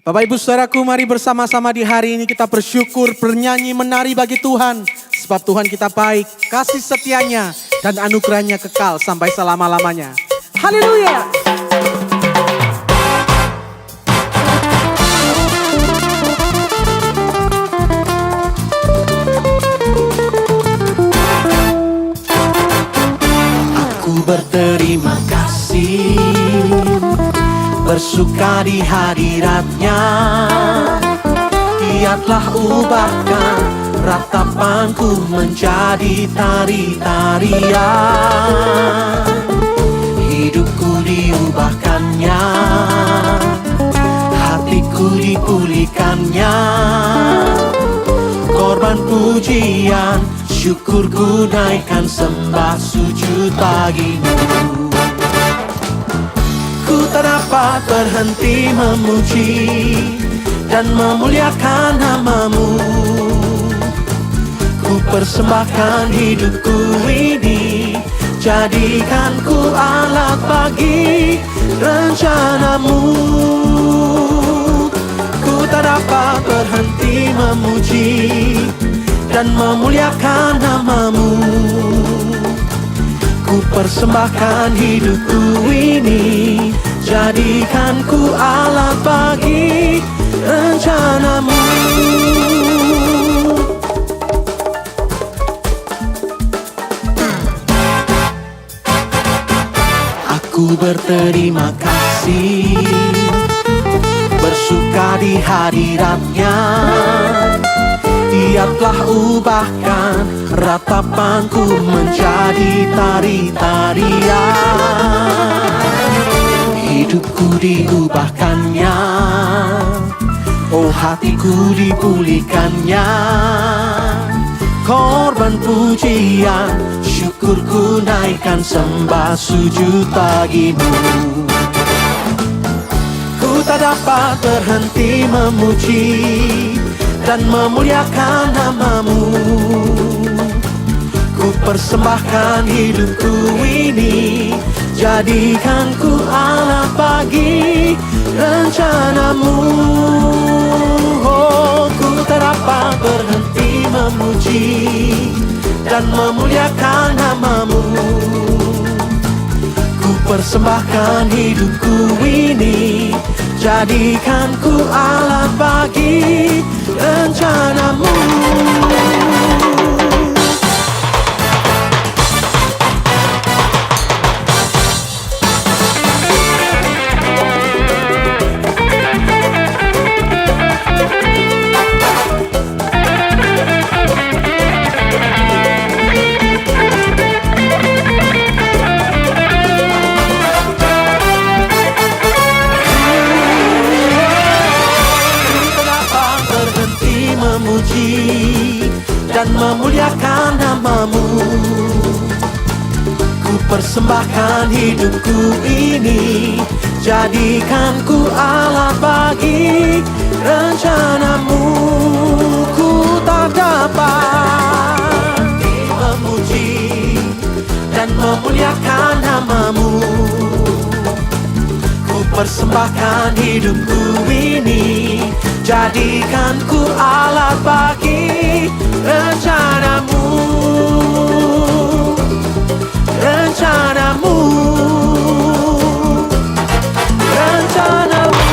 Bapak Ibu Saudaraku, mari bersama-sama di hari ini kita bersyukur, bernyanyi, menari bagi Tuhan. Sebab Tuhan kita baik, kasih setianya dan anugerahnya kekal sampai selama-lamanya. Haleluya! Aku berterima kasih, bersuka di hadiratnya. Dia telah ubahkan ratapanku menjadi tari-tarian. Hidupku diubahkannya, hatiku dipulihkannya. Korban pujian, syukurku naikkan, sembah sujud bagimu. Ku tak dapat berhenti memuji dan memuliakan nama-Mu. Ku persembahkan hidupku ini, jadikan ku alat bagi rencana-Mu. Ku tak dapat berhenti memuji dan memuliakan nama-Mu. Ku persembahkan hidupku ini, jadikan ku alat bagi rencana-Mu. Aku berterima kasih, bersuka di hadiratnya. Dia telah ubahkan ratapanku menjadi tari-tarian. Hidupku diubahkannya, oh hatiku dipulihkannya. Korban pujian, syukurku naikkan, sembah sujud bagimu. Ku tak dapat berhenti memuji dan memuliakan nama-Mu. Ku persembahkan hidupku ini, jadikan ku alat bagi rencana-Mu. Oh, ku tak dapat berhenti memuji dan memuliakan nama-Mu. Ku persembahkan hidupku ini, jadikan ku alat bagi rencana-Mu. memuliakan nama-Mu. Ku persembahkan hidupku ini, jadikan ku alat bagi rencana-Mu. Ku tak dapat memuji dan memuliakan nama-Mu. Ku persembahkan hidupku ini, jadikan ku alat bagi rencana-Mu. Rencana-Mu, rencana-Mu.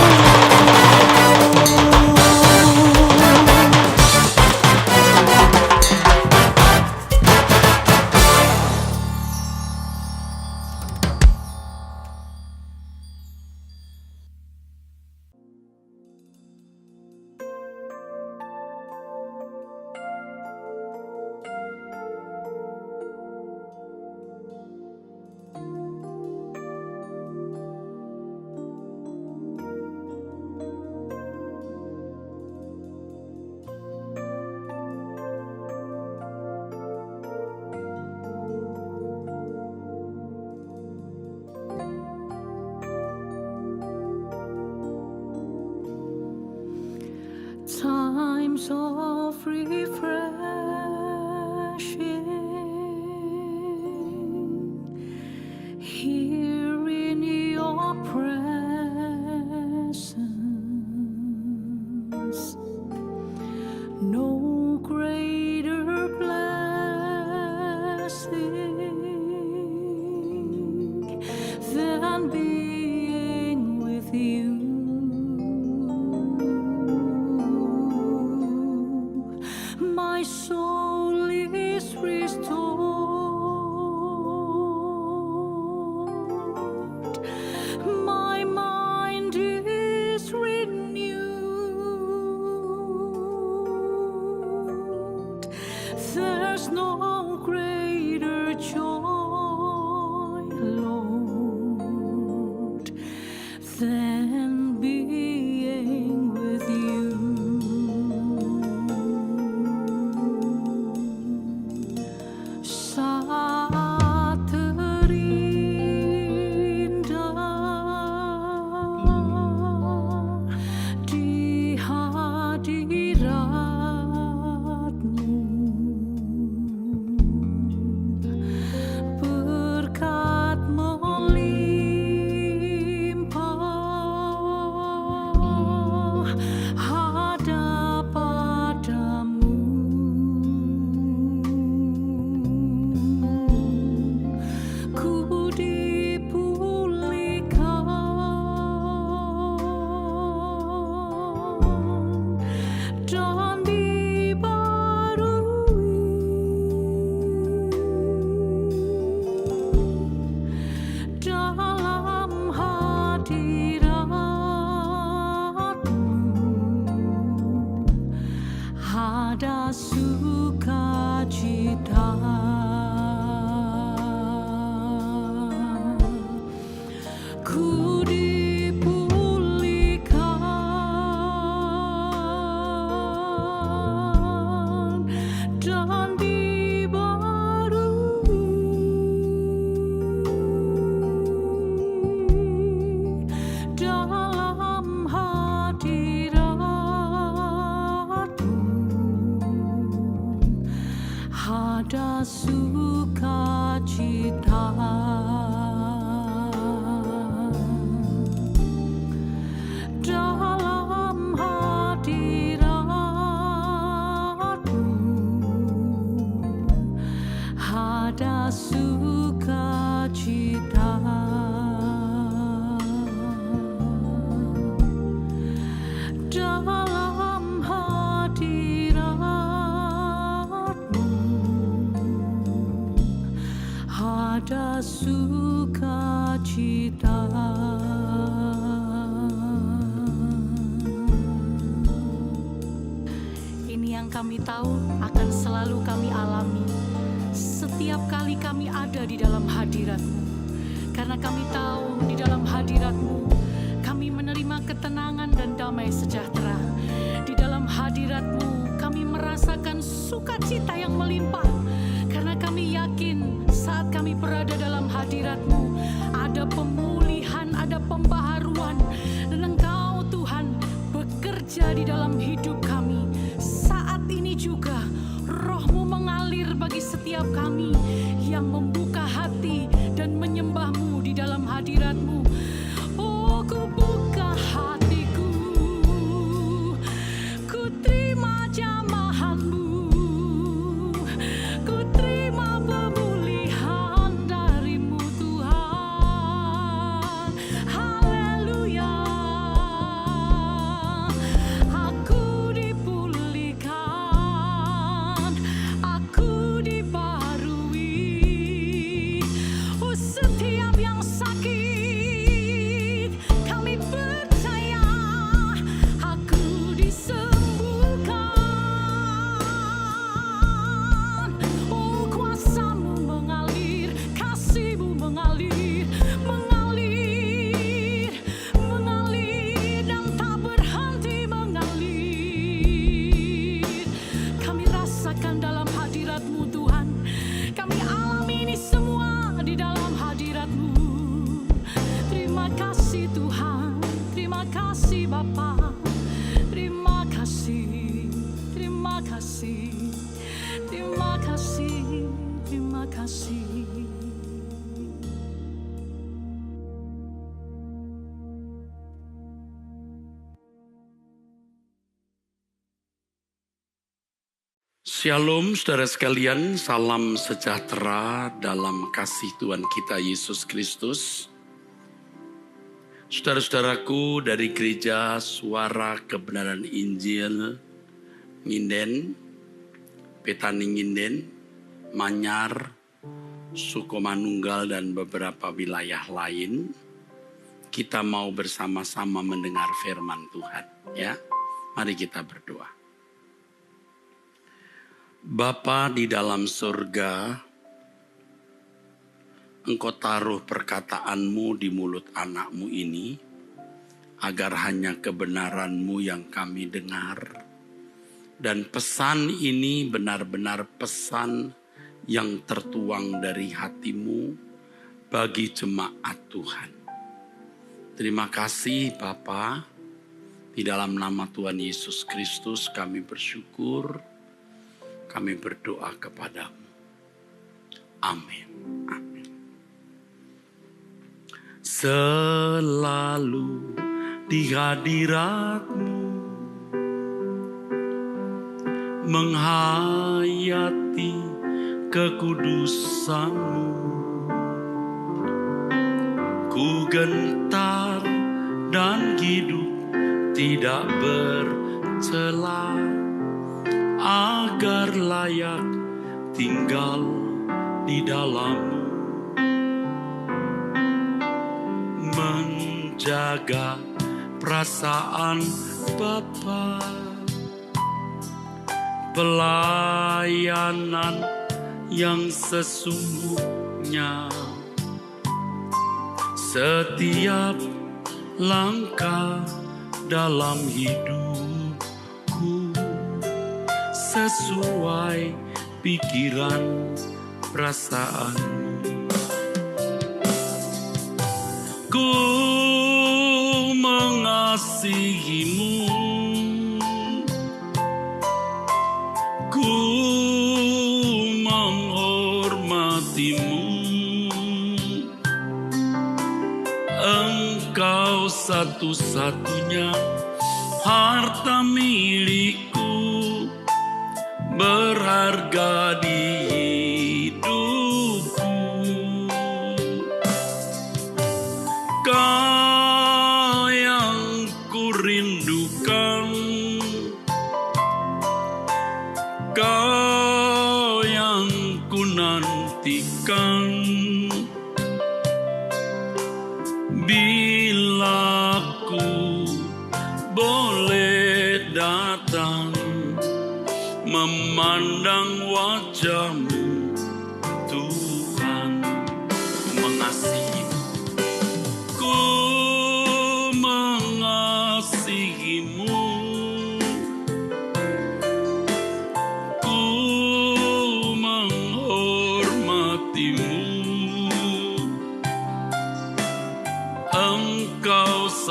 Times of refreshing here in your presence. No greater blessing than being with you. My soul is restored, my mind is renewed. There's no greater joy, Lord, than being with you. Saat terindah di hadirat-Mu, berkat melimpah ada padamu. Ku dipulihkan dan dibarui dalam hadirat-Mu. Ada sukacita. Ku dipulihkan dan dibarui dalam hadirat-Mu. Ada sukacita. Dalam hadirat-Mu ada sukacita. Dalam hadirat-Mu ada sukacita. Ini yang kami tahu akan selalu kami alami setiap kali kami ada di dalam hadirat-Mu. Karena kami tahu di dalam hadirat-Mu kami menerima ketenangan dan damai sejahtera. Di dalam hadirat-Mu kami merasa merasakan sukacita yang melimpah. Karena kami yakin saat kami berada dalam hadirat-Mu, ada pemulihan, ada pembaharuan. Dan Engkau Tuhan bekerja di dalam hidup kami. Saat ini juga Roh-Mu mengalir bagi setiap kami yang membuka hati dan menyembah-Mu di dalam hadirat-Mu. Oh, ku buka hatiku, ku terima jamahan-Mu, ku terima pemulihan dari-Mu Tuhan. Haleluya, aku dipulihkan, aku dibaharui. Oh, setiap yang sakit kami percaya, aku disembuhkan. Oh, kuasa-Mu mengalir, kasih-Mu mengalir, mengalir, mengalir, dan tak berhenti mengalir. Kami rasakan dalam hadirat-Mu Tuhan. Kami alami ini semua di dalam hadirat-Mu. Terima kasih Tuhan, terima kasih Bapa, terima kasih, terima kasih, terima kasih, terima kasih. Shalom saudara sekalian, salam sejahtera dalam kasih Tuhan kita Yesus Kristus. Saudara-saudaraku dari gereja Suara Kebenaran Injil Nginden, Petani Nginden, Manyar, Sukomanunggal dan beberapa wilayah lain, kita mau bersama-sama mendengar firman Tuhan, ya. Mari kita berdoa. Bapa di dalam surga, Engkau taruh perkataan-Mu di mulut anak-Mu ini, agar hanya kebenaran-Mu yang kami dengar. Dan pesan ini benar-benar pesan yang tertuang dari hati-Mu bagi jemaat Tuhan. Terima kasih Bapa, di dalam nama Tuhan Yesus Kristus kami bersyukur. Kami berdoa kepadamu. Amin. Amin. Selalu di hadirat-Mu, menghayati kekudusan-Mu, ku gentar dan hidup tidak bercela, agar layak tinggal di dalam-Mu, menjaga perasaan Bapa, pelayanan yang sesungguhnya, setiap langkah dalam hidupku sesuai pikiran perasaan-Mu. Ku mengasihi-Mu, ku menghormati-Mu. Engkau satu-satunya harta milikku, berharga di hidupku. Kau yang ku rindukan, Kau yang ku nantikan. Bila ku boleh datang memandang wajah-Mu, Tuhan, ku mengasihi-Mu, ku mengasihi-Mu,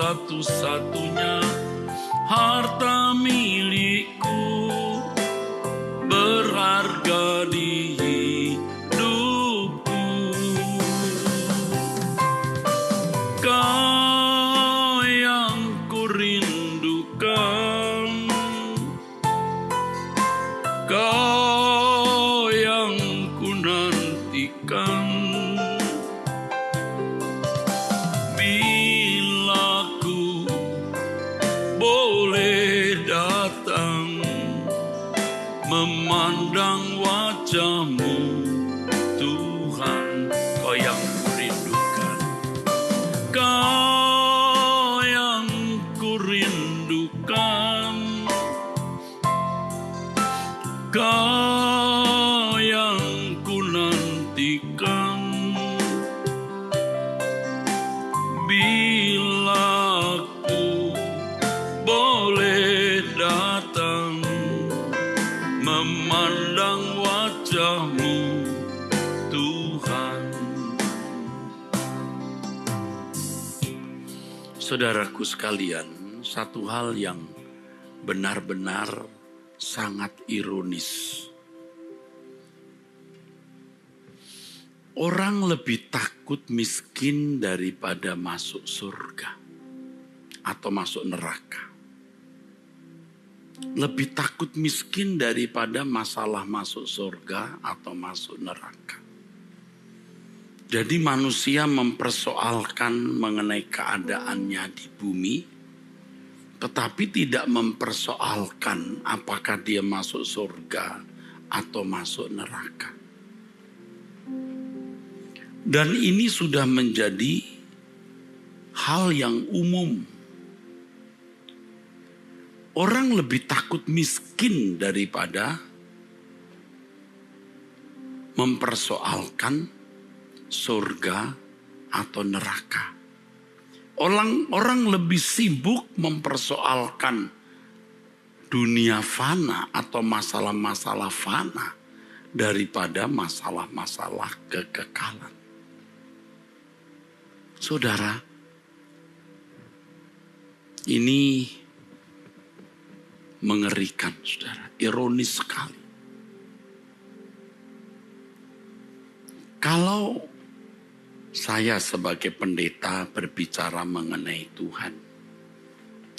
satu-satunya harta milikku, berharga di hidupku. Kau yang ku rindukan, Kau yang ku nantikan. Bila ku boleh datang memandang wajah-Mu, Tuhan, Kau yang ku rindukan, Kau yang ku rindukan, Kau yang ku nantikan. Bila ku boleh datang memandang wajah-Mu, Tuhan. Saudaraku sekalian, satu hal yang benar-benar sangat ironis. Orang lebih takut miskin daripada masuk surga atau masuk neraka. Lebih takut miskin daripada masalah masuk surga atau masuk neraka. Jadi manusia mempersoalkan mengenai keadaannya di bumi, tetapi tidak mempersoalkan apakah dia masuk surga atau masuk neraka. Dan ini sudah menjadi hal yang umum. Orang lebih takut miskin daripada mempersoalkan surga atau neraka. Orang lebih sibuk mempersoalkan dunia fana atau masalah-masalah fana daripada masalah-masalah kekekalan. Saudara, ini mengerikan, saudara, ironis sekali. Kalau saya sebagai pendeta berbicara mengenai Tuhan,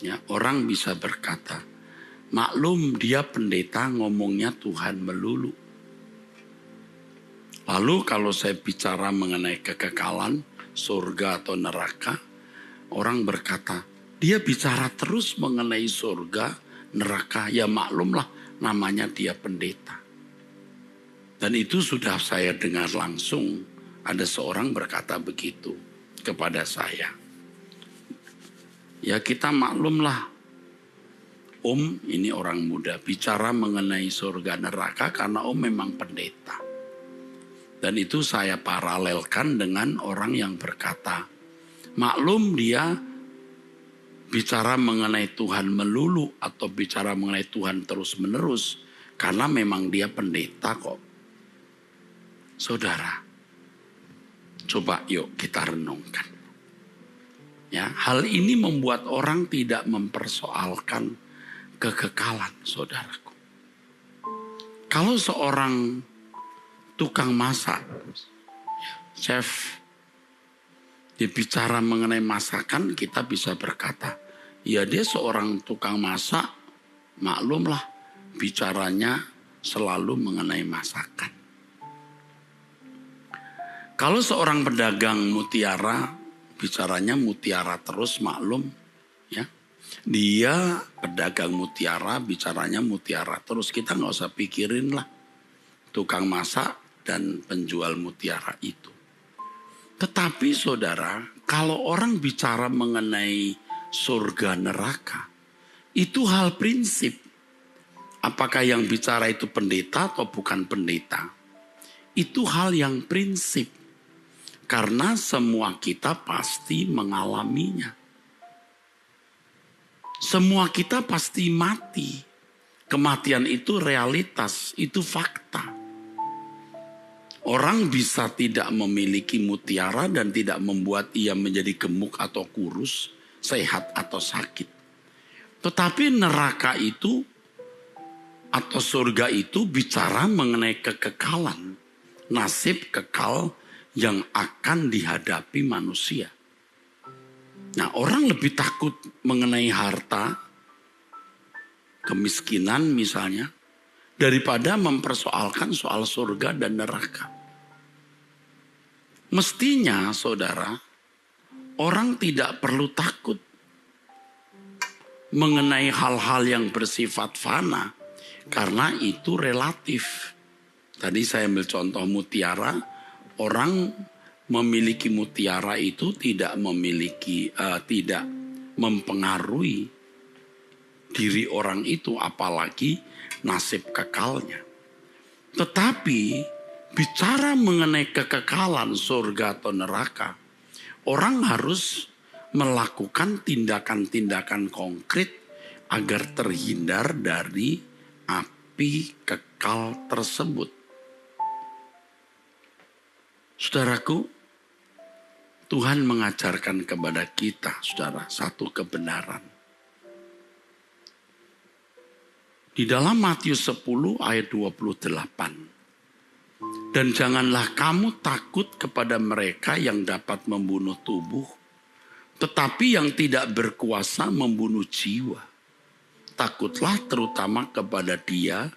ya, orang bisa berkata, maklum dia pendeta ngomongnya Tuhan melulu. Lalu kalau saya bicara mengenai kekekalan, surga atau neraka, orang berkata, dia bicara terus mengenai surga, neraka, ya maklumlah namanya dia pendeta. Dan itu sudah saya dengar langsung, ada seorang berkata begitu kepada saya. Ya kita maklumlah, Om ini orang muda bicara mengenai surga neraka karena Om memang pendeta. Dan itu saya paralelkan dengan orang yang berkata, maklum dia bicara mengenai Tuhan melulu atau bicara mengenai Tuhan terus menerus karena memang dia pendeta kok. Saudara, coba yuk kita renungkan. Ya, hal ini membuat orang tidak mempersoalkan kekekalan, saudaraku. Kalau seorang tukang masak, chef, dia bicara mengenai masakan, kita bisa berkata, ya dia seorang tukang masak, maklumlah bicaranya selalu mengenai masakan. Kalau seorang pedagang mutiara, bicaranya mutiara terus, maklum, ya. Dia pedagang mutiara, bicaranya mutiara terus, kita nggak usah pikirin lah tukang masak dan penjual mutiara itu. Tetapi saudara, kalau orang bicara mengenai surga neraka, itu hal prinsip. Apakah yang bicara itu pendeta atau bukan pendeta? Itu hal yang prinsip. Karena semua kita pasti mengalaminya. Semua kita pasti mati. Kematian itu realitas, itu fakta. Orang bisa tidak memiliki mutiara dan tidak membuat ia menjadi gemuk atau kurus sehat atau sakit. Tetapi neraka itu atau surga itu bicara mengenai kekekalan, nasib kekal yang akan dihadapi manusia. Nah, orang lebih takut mengenai harta, kemiskinan misalnya, daripada mempersoalkan soal surga dan neraka. Mestinya, saudara, orang tidak perlu takut mengenai hal-hal yang bersifat fana, karena itu relatif. Tadi saya ambil contoh mutiara, orang memiliki mutiara itu tidak mempengaruhi diri orang itu, apalagi nasib kekalnya. Tetapi bicara mengenai kekekalan surga atau neraka, orang harus melakukan tindakan-tindakan konkret agar terhindar dari api kekal tersebut. Saudaraku, Tuhan mengajarkan kepada kita, saudara, satu kebenaran. Di dalam Matius 10 ayat 28. Dan janganlah kamu takut kepada mereka yang dapat membunuh tubuh, tetapi yang tidak berkuasa membunuh jiwa. Takutlah terutama kepada Dia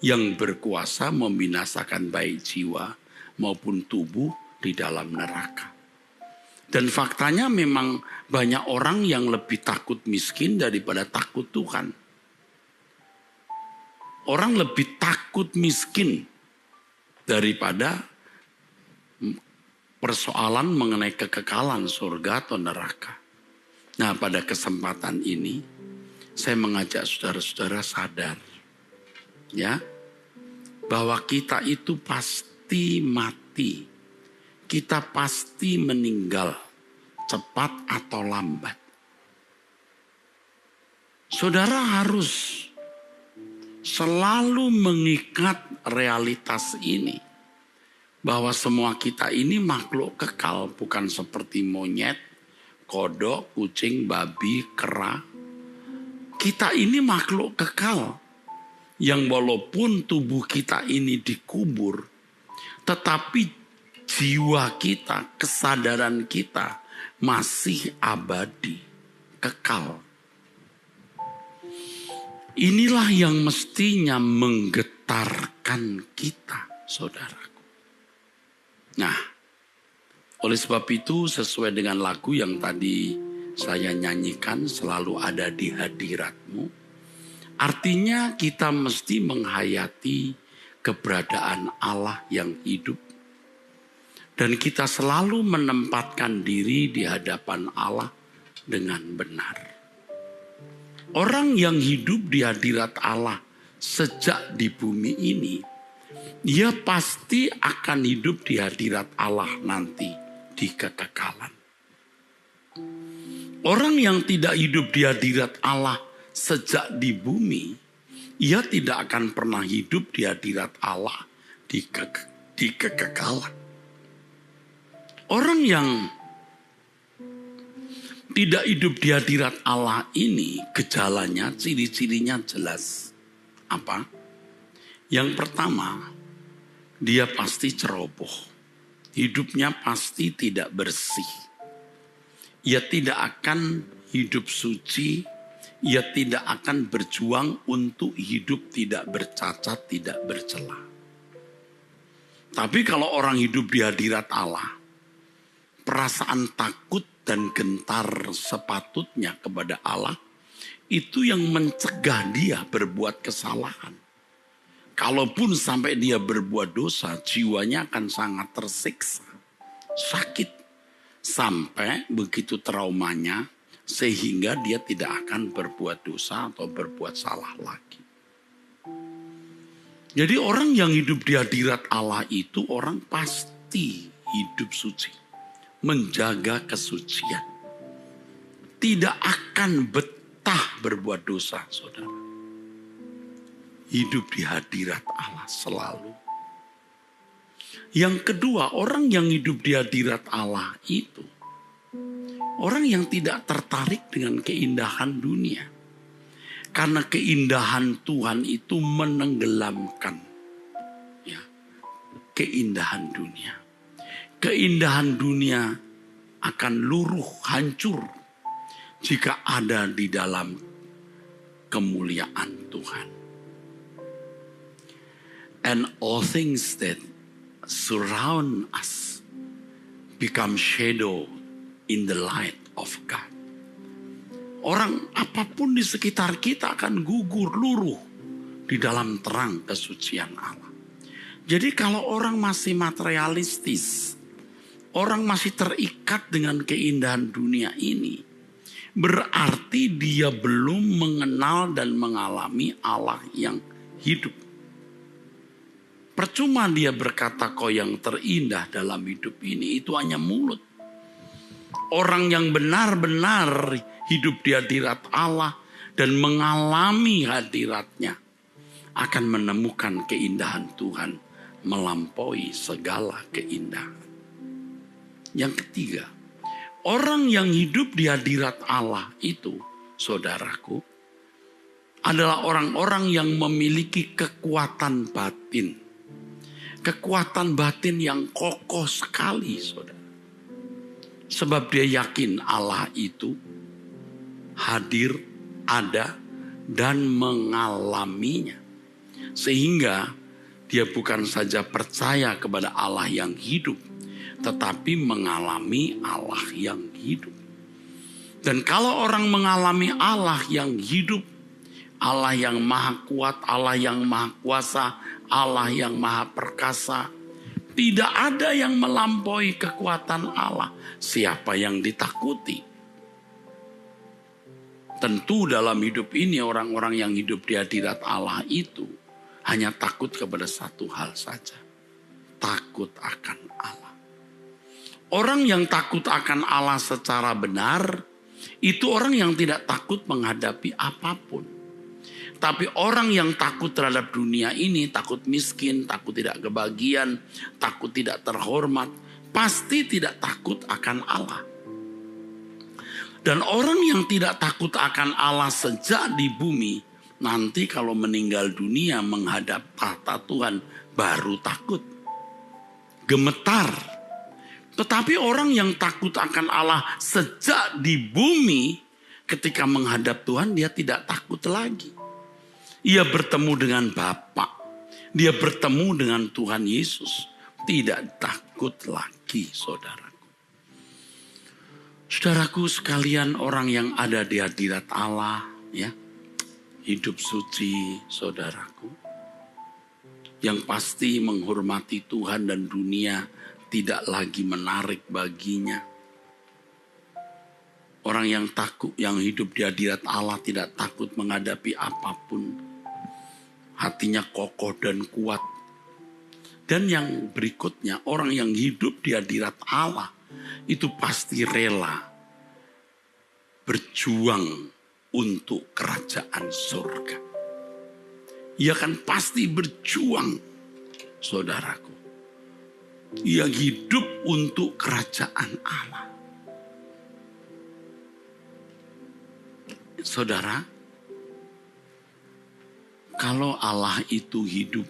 yang berkuasa membinasakan baik jiwa maupun tubuh di dalam neraka. Dan faktanya memang banyak orang yang lebih takut miskin daripada takut Tuhan. Orang lebih takut miskin daripada persoalan mengenai kekekalan surga atau neraka. Nah, pada kesempatan ini saya mengajak saudara-saudara sadar, ya, bahwa kita itu pasti mati. Kita pasti meninggal, cepat atau lambat. Saudara harus selalu mengikat realitas ini, bahwa semua kita ini makhluk kekal, bukan seperti monyet, kodok, kucing, babi, kera. Kita ini makhluk kekal yang walaupun tubuh kita ini dikubur, tetapi jiwa kita, kesadaran kita masih abadi, kekal. Inilah yang mestinya menggetarkan kita, saudaraku. Nah, oleh sebab itu sesuai dengan lagu yang tadi saya nyanyikan, selalu ada di hadiratmu. Artinya kita mesti menghayati keberadaan Allah yang hidup. Dan kita selalu menempatkan diri di hadapan Allah dengan benar. Orang yang hidup di hadirat Allah sejak di bumi ini, dia pasti akan hidup di hadirat Allah nanti di kekekalan. Orang yang tidak hidup di hadirat Allah sejak di bumi, ia tidak akan pernah hidup di hadirat Allah di kekekalan. Orang yang tidak hidup di hadirat Allah ini, gejalanya, ciri-cirinya jelas. Apa? Yang pertama, dia pasti ceroboh. Hidupnya pasti tidak bersih. Ia tidak akan hidup suci. Ia tidak akan berjuang untuk hidup tidak bercacat, tidak bercela. Tapi kalau orang hidup di hadirat Allah, perasaan takut dan gentar sepatutnya kepada Allah, itu yang mencegah dia berbuat kesalahan. Kalaupun sampai dia berbuat dosa, jiwanya akan sangat tersiksa, sakit, sampai begitu traumanya, sehingga dia tidak akan berbuat dosa atau berbuat salah lagi. Jadi orang yang hidup di hadirat Allah itu orang pasti hidup suci. Menjaga kesucian. Tidak akan betah berbuat dosa, saudara. Hidup di hadirat Allah selalu. Yang kedua, orang yang hidup di hadirat Allah itu, Orang yang tidak tertarik dengan keindahan dunia. Karena keindahan Tuhan itu menenggelamkan ya, keindahan dunia. Keindahan dunia akan luruh, hancur jika ada di dalam kemuliaan Tuhan. And all things that surround us become shadow in the light of God. Orang apapun di sekitar kita akan gugur, luruh di dalam terang kesucian Allah. Jadi kalau orang masih materialistis, orang masih terikat dengan keindahan dunia ini, berarti dia belum mengenal dan mengalami Allah yang hidup. Percuma dia berkata kau yang terindah dalam hidup ini, itu hanya mulut. Orang yang benar-benar hidup di hadirat Allah dan mengalami hadiratnya akan menemukan keindahan Tuhan melampaui segala keindahan. Yang ketiga, orang yang hidup di hadirat Allah itu, saudaraku, adalah orang-orang yang memiliki kekuatan batin. Kekuatan batin yang kokoh sekali, saudara. Sebab dia yakin Allah itu hadir, ada, dan mengalaminya. Sehingga dia bukan saja percaya kepada Allah yang hidup, tetapi mengalami Allah yang hidup. Dan kalau orang mengalami Allah yang hidup, Allah yang maha kuat, Allah yang maha kuasa, Allah yang maha perkasa, tidak ada yang melampaui kekuatan Allah. Siapa yang ditakuti? Tentu dalam hidup ini orang-orang yang hidup di hadirat Allah itu hanya takut kepada satu hal saja. Takut akan Allah. Orang yang takut akan Allah secara benar, itu orang yang tidak takut menghadapi apapun. Tapi orang yang takut terhadap dunia ini, takut miskin, takut tidak kebahagiaan, takut tidak terhormat, pasti tidak takut akan Allah. Dan orang yang tidak takut akan Allah sejak di bumi, nanti kalau meninggal dunia menghadap tahta Tuhan, baru takut. Gemetar. Tetapi orang yang takut akan Allah sejak di bumi, ketika menghadap Tuhan dia tidak takut lagi. Ia bertemu dengan Bapa, dia bertemu dengan Tuhan Yesus, tidak takut lagi, saudaraku. Saudaraku sekalian, orang yang ada di hadirat Allah, ya, hidup suci, saudaraku, yang pasti menghormati Tuhan dan dunia tidak lagi menarik baginya. Orang yang takut, yang hidup di hadirat Allah tidak takut menghadapi apapun. Hatinya kokoh dan kuat. Dan yang berikutnya, orang yang hidup di hadirat Allah itu pasti rela berjuang untuk kerajaan surga. Ia kan pasti berjuang, saudaraku. Ia hidup untuk kerajaan Allah. Saudara, kalau Allah itu hidup,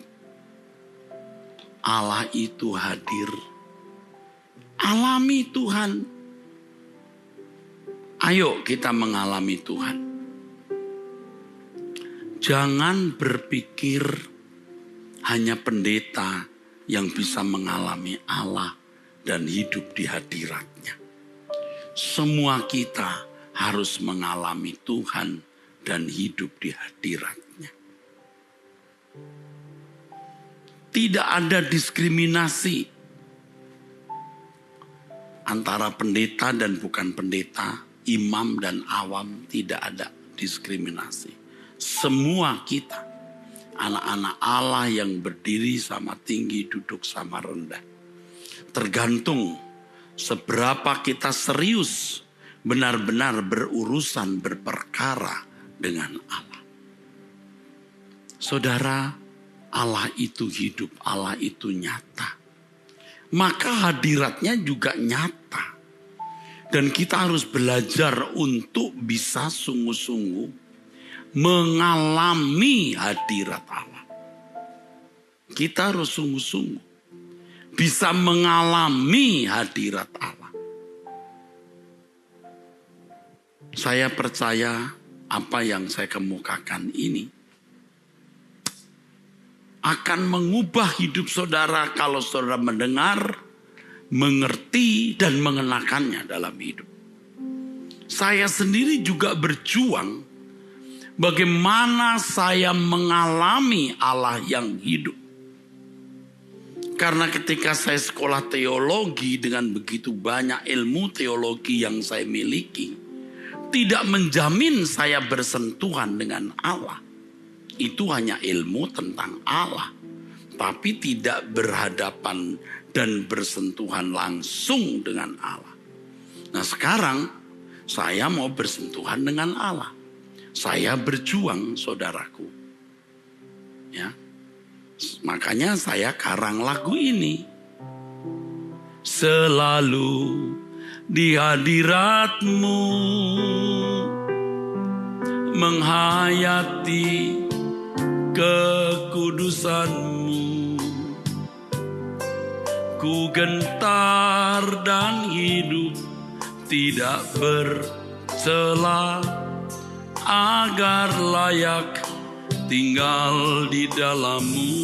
Allah itu hadir, alami Tuhan. Ayo kita mengalami Tuhan. Jangan berpikir hanya pendeta yang bisa mengalami Allah dan hidup di hadiratnya. Semua kita harus mengalami Tuhan dan hidup di hadiratnya. Tidak ada diskriminasi antara pendeta dan bukan pendeta, imam dan awam, tidak ada diskriminasi. Semua kita, anak-anak Allah yang berdiri sama tinggi, duduk sama rendah. Tergantung seberapa kita serius benar-benar berurusan, berperkara dengan Allah. Saudara, Allah itu hidup, Allah itu nyata. Maka hadiratnya juga nyata. Dan kita harus belajar untuk bisa sungguh-sungguh mengalami hadirat Allah. Kita harus sungguh-sungguh bisa mengalami hadirat Allah. Saya percaya apa yang saya kemukakan ini akan mengubah hidup saudara kalau saudara mendengar, mengerti, dan mengenakannya dalam hidup. Saya sendiri juga berjuang bagaimana saya mengalami Allah yang hidup. Karena ketika saya sekolah teologi dengan begitu banyak ilmu teologi yang saya miliki, tidak menjamin saya bersentuhan dengan Allah. Itu hanya ilmu tentang Allah, tapi tidak berhadapan dan bersentuhan langsung dengan Allah. Nah sekarang saya mau bersentuhan dengan Allah. Saya berjuang, saudaraku. Ya. Makanya saya karang lagu ini. Selalu di hadirat-Mu, menghayati kekudusan-Mu, ku gentar dan hidup tidak bercela, agar layak tinggal di dalam-Mu,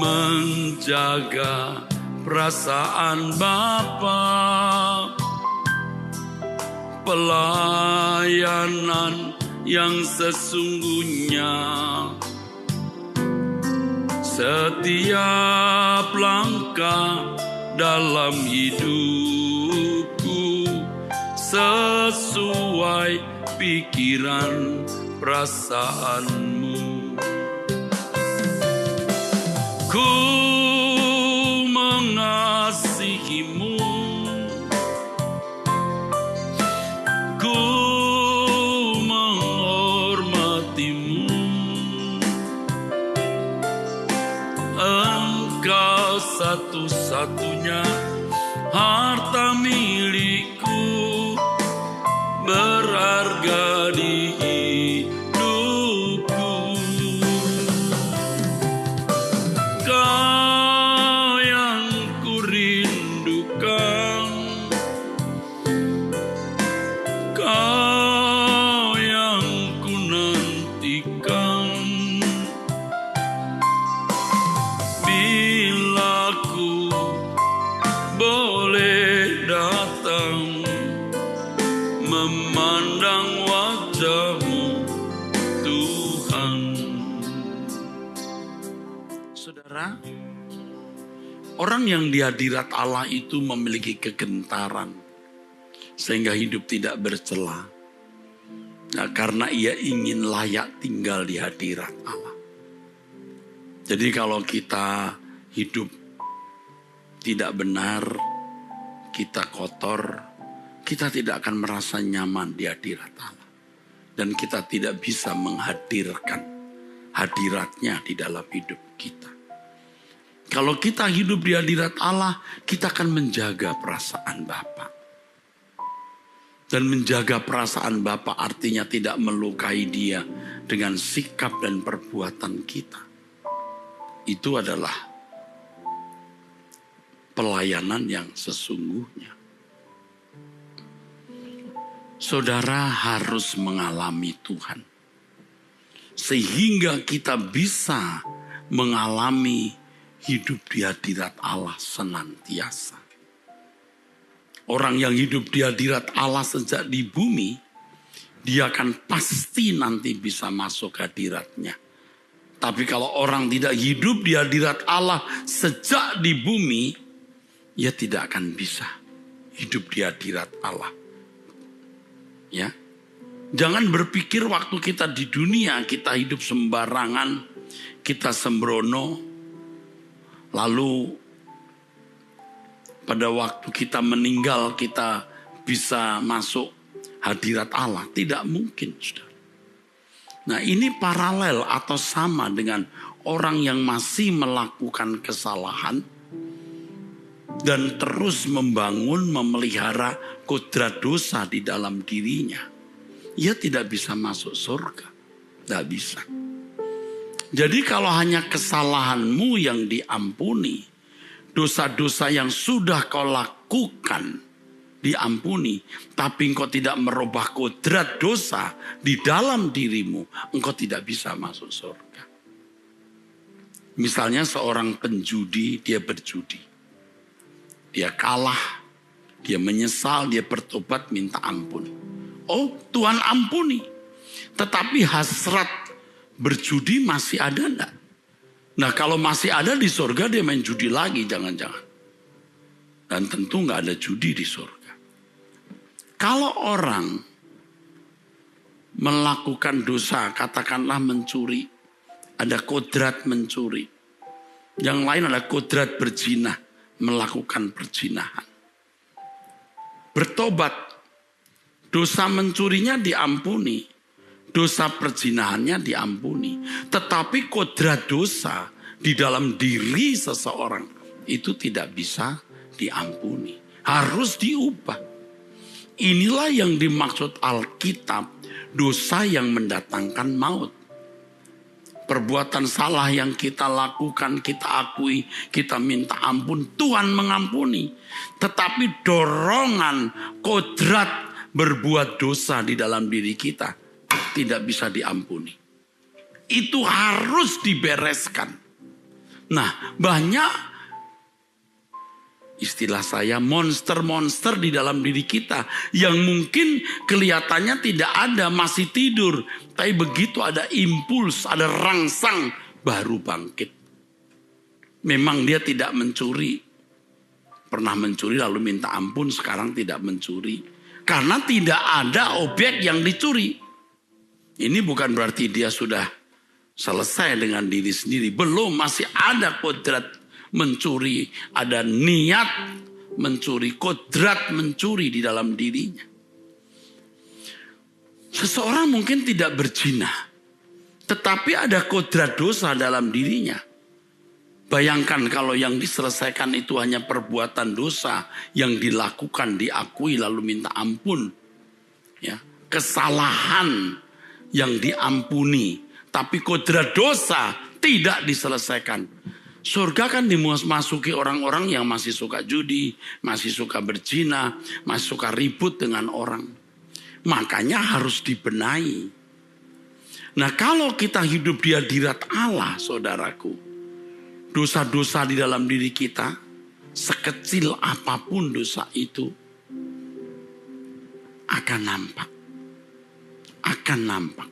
menjaga perasaan Bapa, pelayanan yang sesungguhnya, setiap langkah dalam hidupku sesuai pikiran perasaan-Mu. Ku mengasihi-Mu, ku menghormati-Mu. Engkau satu-satunya harta milikku, berharga di hidupku. Kau yang ku rindukan, Kau yang ku nantikan. Bila ku boleh datang memandang wajah-Mu, Tuhan. Saudara, orang yang di hadirat Allah itu memiliki kegentaran sehingga hidup tidak bercela. Nah, karena ia ingin layak tinggal di hadirat Allah. Jadi kalau kita hidup tidak benar, kita kotor, kita tidak akan merasa nyaman di hadirat Allah. Dan kita tidak bisa menghadirkan hadiratnya di dalam hidup kita. Kalau kita hidup di hadirat Allah, kita akan menjaga perasaan Bapa. Dan menjaga perasaan Bapa artinya tidak melukai Dia dengan sikap dan perbuatan kita. Itu adalah pelayanan yang sesungguhnya. Saudara harus mengalami Tuhan. Sehingga kita bisa mengalami hidup di hadirat Allah senantiasa. Orang yang hidup di hadirat Allah sejak di bumi, dia akan pasti nanti bisa masuk hadiratnya. Tapi kalau orang tidak hidup di hadirat Allah sejak di bumi, ia tidak akan bisa hidup di hadirat Allah. Ya, jangan berpikir waktu kita di dunia kita hidup sembarangan, kita sembrono, lalu pada waktu kita meninggal kita bisa masuk hadirat Allah. Tidak mungkin, saudara. Nah, ini paralel atau sama dengan orang yang masih melakukan kesalahan dan terus membangun, memelihara kodrat dosa di dalam dirinya, ia tidak bisa masuk surga. Tidak bisa. Jadi kalau hanya kesalahanmu yang diampuni, dosa-dosa yang sudah kau lakukan diampuni, tapi engkau tidak merubah kodrat dosa di dalam dirimu, engkau tidak bisa masuk surga. Misalnya seorang penjudi, dia berjudi. Dia kalah, dia menyesal, dia bertobat, minta ampun. Oh, Tuhan ampuni. Tetapi hasrat berjudi masih ada enggak? Nah, kalau masih ada di surga, dia main judi lagi, jangan-jangan. Dan tentu enggak ada judi di surga. Kalau orang melakukan dosa, katakanlah mencuri, ada kodrat mencuri. Yang lain ada kodrat berzina, melakukan perzinahan. Bertobat, dosa mencurinya diampuni, dosa perzinahannya diampuni. Tetapi kodrat dosa di dalam diri seseorang itu tidak bisa diampuni. Harus diubah. Inilah yang dimaksud Alkitab, dosa yang mendatangkan maut. Perbuatan salah yang kita lakukan, kita akui, kita minta ampun, Tuhan mengampuni. Tetapi dorongan, kodrat berbuat dosa di dalam diri kita tidak bisa diampuni. Itu harus dibereskan. Nah, banyak istilah saya monster-monster di dalam diri kita yang mungkin kelihatannya tidak ada, masih tidur. Tapi begitu ada impuls, ada rangsang, baru bangkit. Memang dia tidak mencuri. Pernah mencuri lalu minta ampun, sekarang tidak mencuri. Karena tidak ada objek yang dicuri. Ini bukan berarti dia sudah selesai dengan diri sendiri. Belum, masih ada kodrat mencuri, ada niat mencuri, kodrat mencuri di dalam dirinya. Seseorang mungkin tidak berzina, tetapi ada kodrat dosa dalam dirinya. Bayangkan kalau yang diselesaikan itu hanya perbuatan dosa yang dilakukan, diakui lalu minta ampun. Ya, kesalahan yang diampuni, tapi kodrat dosa tidak diselesaikan. Surga kan dimasuki orang-orang yang masih suka judi, masih suka berzina, masih suka ribut dengan orang. Makanya harus dibenahi. Nah, kalau kita hidup di hadirat Allah, saudaraku, dosa-dosa di dalam diri kita, sekecil apapun dosa itu, akan nampak. Akan nampak.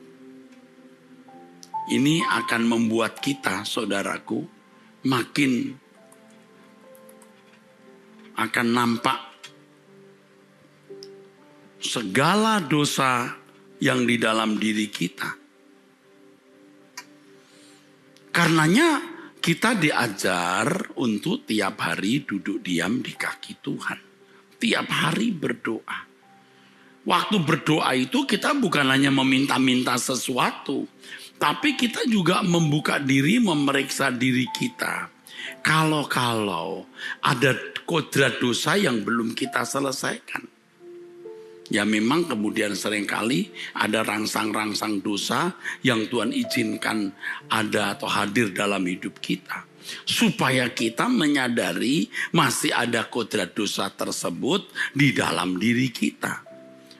Ini akan membuat kita, saudaraku, makin akan nampak segala dosa yang di dalam diri kita. Karenanya kita diajar untuk tiap hari duduk diam di kaki Tuhan. Tiap hari berdoa. Waktu berdoa itu kita bukan hanya meminta-minta sesuatu, tapi kita juga membuka diri, memeriksa diri kita. Kalau ada kodrat dosa yang belum kita selesaikan. Ya memang kemudian seringkali ada rangsang-rangsang dosa yang Tuhan izinkan ada atau hadir dalam hidup kita. Supaya kita menyadari masih ada kodrat dosa tersebut di dalam diri kita.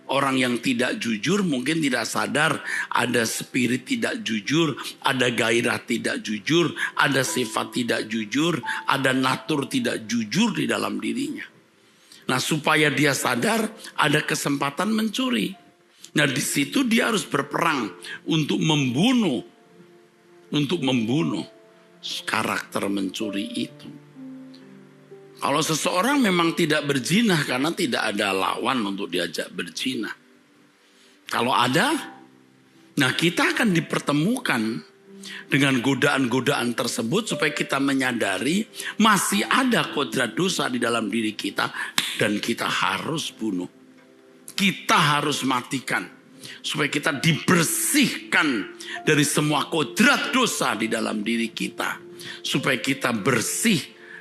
Orang yang tidak jujur mungkin tidak sadar ada spirit tidak jujur, ada gairah tidak jujur, ada sifat tidak jujur, ada natur tidak jujur di dalam dirinya. Nah, supaya dia sadar ada kesempatan mencuri. Nah, di situ dia harus berperang untuk membunuh karakter mencuri itu. Kalau seseorang memang tidak berzina karena tidak ada lawan untuk diajak berzina. Kalau ada, nah kita akan dipertemukan dengan godaan-godaan tersebut supaya kita menyadari masih ada kodrat dosa di dalam diri kita dan kita harus bunuh. Kita harus matikan supaya kita dibersihkan dari semua kodrat dosa di dalam diri kita. Supaya kita bersih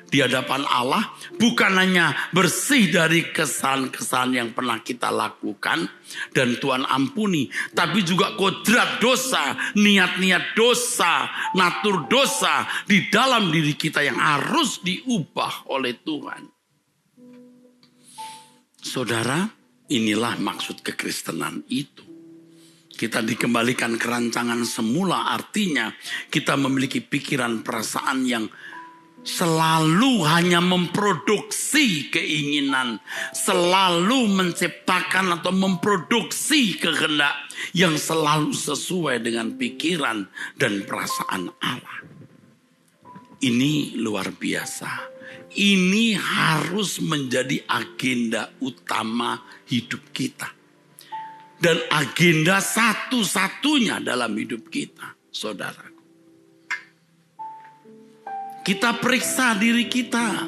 di hadapan Allah bukan hanya bersih dari kesalahan-kesalahan yang pernah kita lakukan dan Tuhan ampuni, tapi juga kodrat dosa, niat-niat dosa, natur dosa di dalam diri kita yang harus diubah oleh Tuhan. Saudara, inilah maksud kekristenan itu. Kita dikembalikan ke rancangan semula, artinya kita memiliki pikiran perasaan yang selalu hanya memproduksi keinginan, selalu menciptakan atau memproduksi kehendak yang selalu sesuai dengan pikiran dan perasaan Allah. Ini luar biasa. Ini harus menjadi agenda utama hidup kita. Dan agenda satu-satunya dalam hidup kita, saudara. Kita periksa diri kita.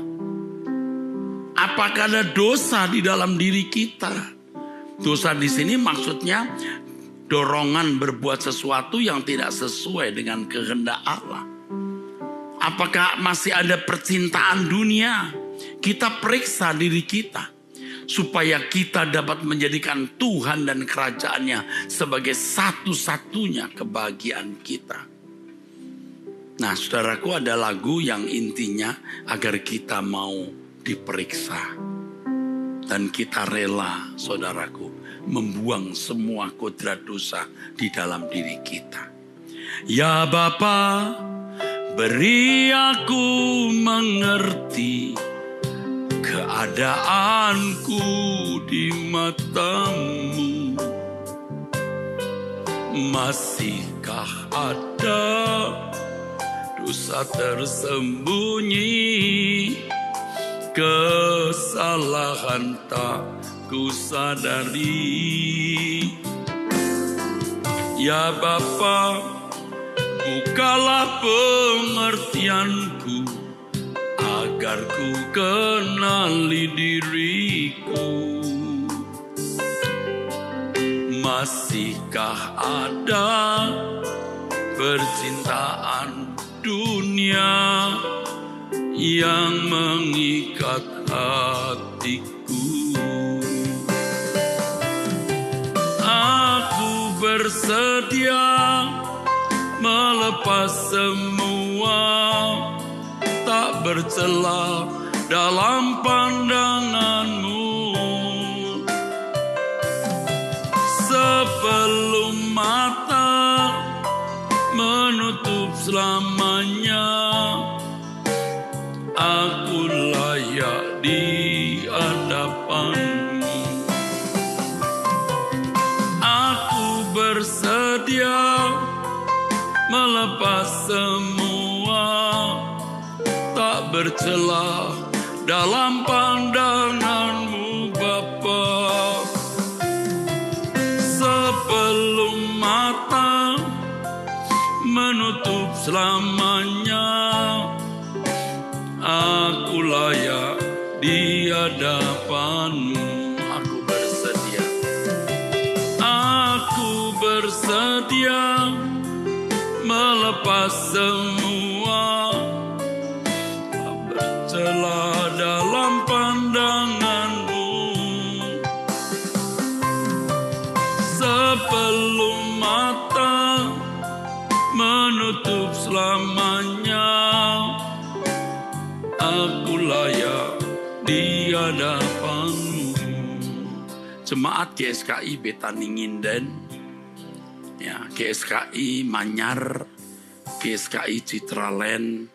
Apakah ada dosa di dalam diri kita? Dosa di sini maksudnya dorongan berbuat sesuatu yang tidak sesuai dengan kehendak Allah. Apakah masih ada percintaan dunia? Kita periksa diri kita. Supaya kita dapat menjadikan Tuhan dan kerajaannya sebagai satu-satunya kebahagiaan kita. Nah, saudaraku, ada lagu yang intinya agar kita mau diperiksa. Dan kita rela, saudaraku, membuang semua kodrat dosa di dalam diri kita. Ya Bapa, beri aku mengerti keadaanku di matamu. Masihkah ada dosa tersembunyi, kesalahan tak kusadari? Ya Bapa, bukalah pengertianku agar ku kenali diriku. Masihkah ada percintaan dunia yang mengikat hatiku? Aku bersedia melepas semua, tak bercela dalam pandanganmu. Sebelum mata menutup selamanya, aku layak di hadapanmu. Aku bersedia melepas semua, tak bercela dalam pandanganmu Bapa. Sebelum mata menutup selamanya, aku layak di hadapanmu. Aku bersedia. Aku bersedia melepas semua, tak bercela dalam pandanganmu. Sebelum mata menutup selamanya, aku layak di hadapanmu. Jemaat GSKI Betani Nginden, ya, GSKI Manyar, GSKI Citraland,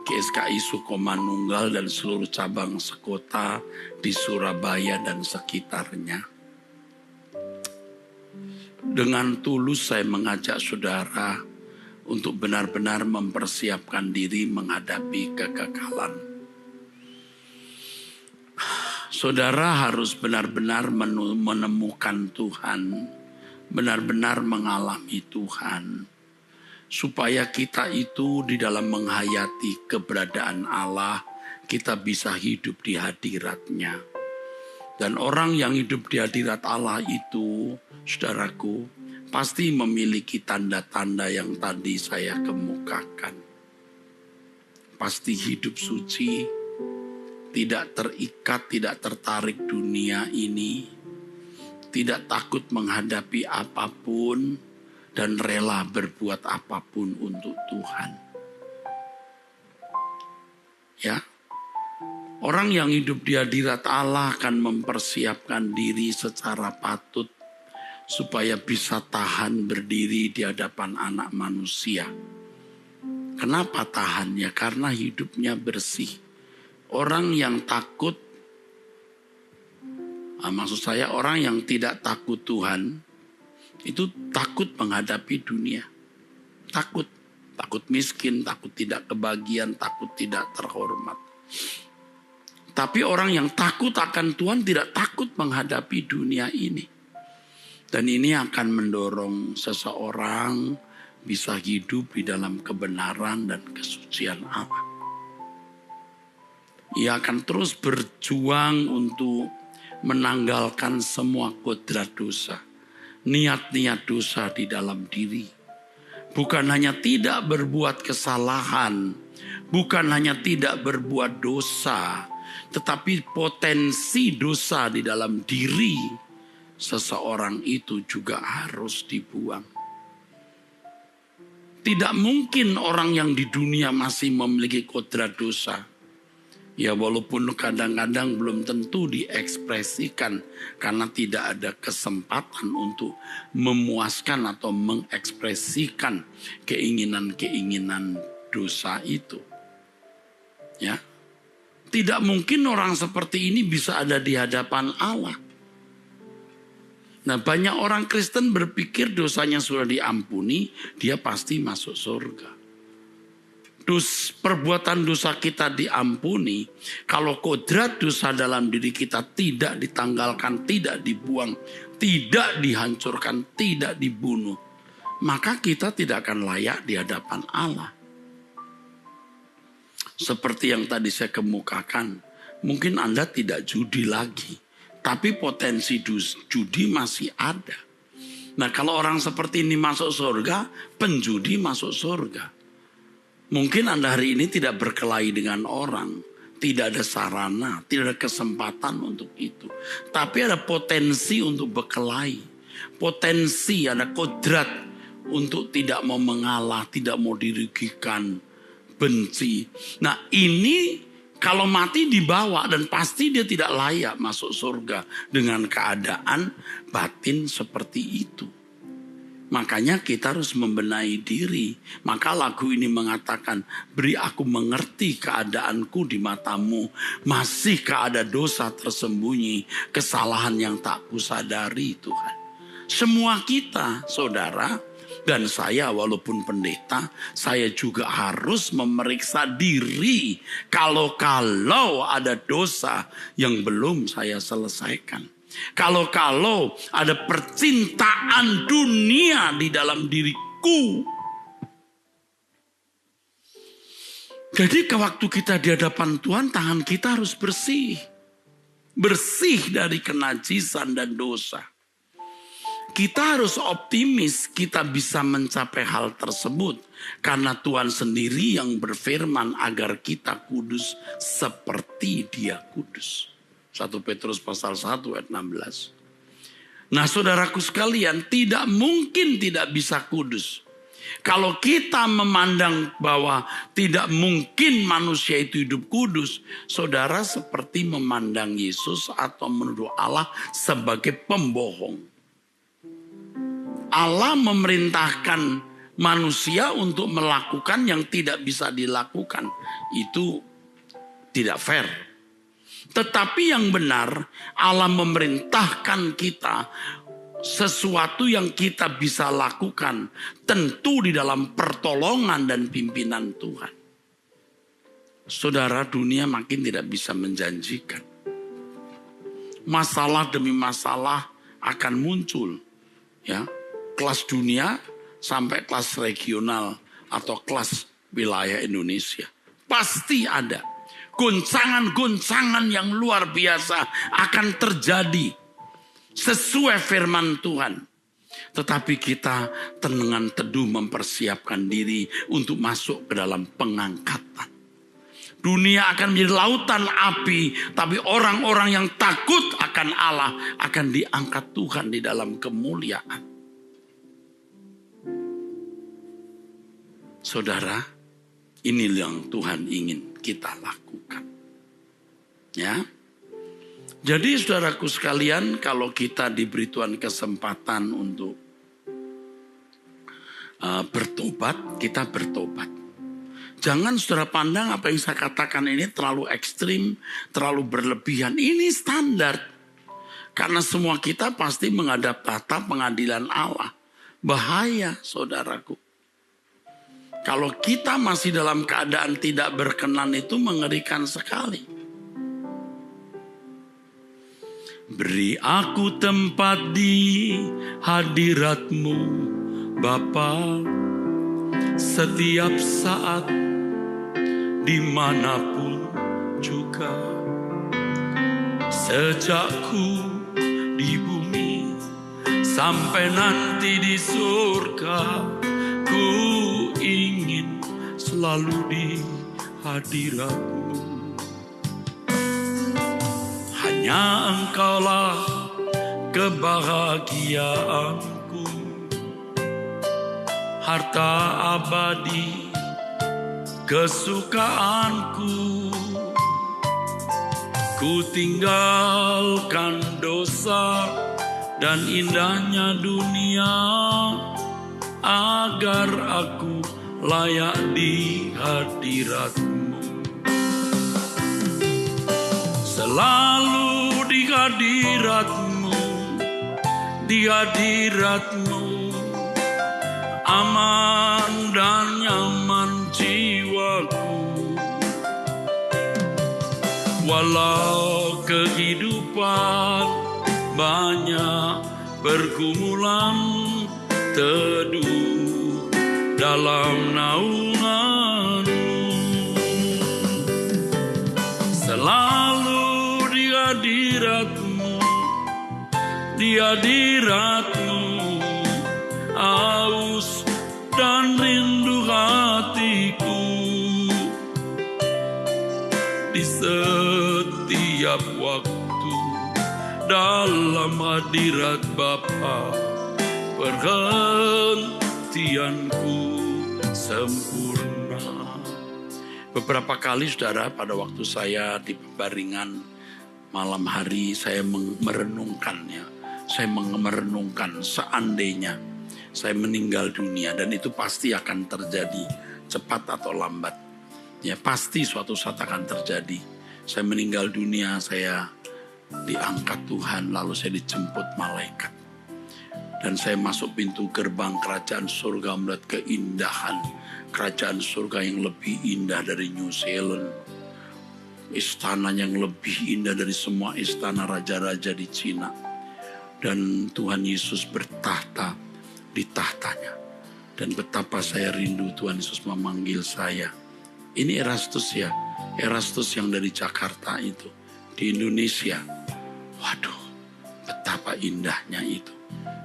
GSKI Sukomanunggal dan seluruh cabang sekota di Surabaya dan sekitarnya. Dengan tulus saya mengajak saudara untuk benar-benar mempersiapkan diri menghadapi kegagalan. Saudara harus benar-benar menemukan Tuhan, benar-benar mengalami Tuhan, supaya kita itu di dalam menghayati keberadaan Allah, kita bisa hidup di hadirat-Nya. Dan orang yang hidup di hadirat Allah itu, saudaraku, pasti memiliki tanda-tanda yang tadi saya kemukakan. Pasti hidup suci, tidak terikat, tidak tertarik dunia ini, tidak takut menghadapi apapun, dan rela berbuat apapun untuk Tuhan. Ya, orang yang hidup di hadirat Allah akan mempersiapkan diri secara patut supaya bisa tahan berdiri di hadapan anak manusia. Kenapa tahannya? Karena hidupnya bersih. Orang yang takut, maksud saya orang yang tidak takut Tuhan, itu takut menghadapi dunia. Takut miskin, takut tidak kebagian, takut tidak terhormat. Tapi orang yang takut akan Tuhan tidak takut menghadapi dunia ini. Dan ini akan mendorong seseorang bisa hidup di dalam kebenaran dan kesucian Allah. Ia akan terus berjuang untuk menanggalkan semua kodrat dosa, niat-niat dosa di dalam diri. Bukan hanya tidak berbuat kesalahan, bukan hanya tidak berbuat dosa, tetapi potensi dosa di dalam diri seseorang itu juga harus dibuang. Tidak mungkin orang yang di dunia masih memiliki kodrat dosa. Ya walaupun kadang-kadang belum tentu diekspresikan karena tidak ada kesempatan untuk memuaskan atau mengekspresikan keinginan-keinginan dosa itu. Ya. Tidak mungkin orang seperti ini bisa ada di hadapan Allah. Nah, banyak orang Kristen berpikir dosanya sudah diampuni, dia pasti masuk surga. Perbuatan dosa kita diampuni, kalau kodrat dosa dalam diri kita tidak ditanggalkan, tidak dibuang, tidak dihancurkan, tidak dibunuh, maka kita tidak akan layak di hadapan Allah. Seperti yang tadi saya kemukakan, mungkin Anda tidak judi lagi, tapi potensi judi masih ada. Nah, kalau orang seperti ini masuk surga, penjudi masuk surga. Mungkin Anda hari ini tidak berkelahi dengan orang, tidak ada sarana, tidak ada kesempatan untuk itu. Tapi ada potensi untuk berkelahi. Potensi, ada kodrat untuk tidak mau mengalah, tidak mau dirugikan, benci. Nah, ini kalau mati dibawa dan pasti dia tidak layak masuk surga dengan keadaan batin seperti itu. Makanya kita harus membenahi diri. Maka lagu ini mengatakan, beri aku mengerti keadaanku di matamu. Masihkah ada dosa tersembunyi, kesalahan yang tak kusadari Tuhan. Semua kita, saudara, dan saya walaupun pendeta, saya juga harus memeriksa diri. Kalau ada dosa yang belum saya selesaikan. Kalau ada percintaan dunia di dalam diriku. Jadi waktu kita di hadapan Tuhan, tangan kita harus bersih. Bersih dari kenajisan dan dosa. Kita harus optimis kita bisa mencapai hal tersebut. Karena Tuhan sendiri yang berfirman agar kita kudus seperti Dia kudus. 1 Petrus pasal 1 ayat 16. Nah, saudaraku sekalian, tidak mungkin tidak bisa kudus. Kalau kita memandang bahwa tidak mungkin manusia itu hidup kudus, saudara seperti memandang Yesus atau menuduh Allah sebagai pembohong. Allah memerintahkan manusia untuk melakukan yang tidak bisa dilakukan. Itu tidak fair. Tetapi yang benar, Allah memerintahkan kita sesuatu yang kita bisa lakukan. Tentu di dalam pertolongan dan pimpinan Tuhan. Saudara, dunia makin tidak bisa menjanjikan. Masalah demi masalah akan muncul. Ya, kelas dunia sampai kelas regional atau kelas wilayah Indonesia. Pasti ada. Goncangan-goncangan yang luar biasa akan terjadi sesuai firman Tuhan. Tetapi kita dengan teduh mempersiapkan diri untuk masuk ke dalam pengangkatan. Dunia akan menjadi lautan api. Tapi orang-orang yang takut akan Allah akan diangkat Tuhan di dalam kemuliaan. Saudara, ini yang Tuhan ingin kita lakukan. Ya. Jadi saudaraku sekalian, kalau kita diberi Tuhan kesempatan untuk bertobat, kita bertobat. Jangan saudara pandang apa yang saya katakan ini terlalu ekstrim, terlalu berlebihan. Ini standar. Karena semua kita pasti menghadap tahta pengadilan Allah. Bahaya saudaraku. Kalau kita masih dalam keadaan tidak berkenan itu mengerikan sekali. Beri aku tempat di hadirat-Mu, Bapa, setiap saat, dimanapun juga. Sejak ku di bumi sampai nanti di surga, ku ingin selalu di hadirat-Mu. Hanya Engkaulah kebahagiaanku, harta abadi kesukaanku. Ku tinggalkan dosa dan indahnya dunia, agar aku layak di hadirat-Mu. Selalu di hadirat-Mu, di hadirat-Mu, aman dan nyaman jiwaku. Walau kehidupan banyak pergumulan, teduh dalam naungan-Mu. Selalu di hadirat-Mu, di hadirat-Mu, aus dan rindu hatiku. Di setiap waktu dalam hadirat Bapa, perhentianku sempurna. Beberapa kali saudara, pada waktu saya di pembaringan malam hari, saya merenungkannya. Saya merenungkan seandainya saya meninggal dunia, dan itu pasti akan terjadi cepat atau lambat. Ya pasti suatu saat akan terjadi. Saya meninggal dunia, saya diangkat Tuhan, lalu saya dijemput malaikat. Dan saya masuk pintu gerbang kerajaan surga, melihat keindahan kerajaan surga yang lebih indah dari New Zealand. Istana yang lebih indah dari semua istana raja-raja di Cina. Dan Tuhan Yesus bertahta di tahtanya. Dan betapa saya rindu Tuhan Yesus memanggil saya. Ini Erastus ya, Erastus yang dari Jakarta itu, di Indonesia. Waduh, betapa indahnya itu.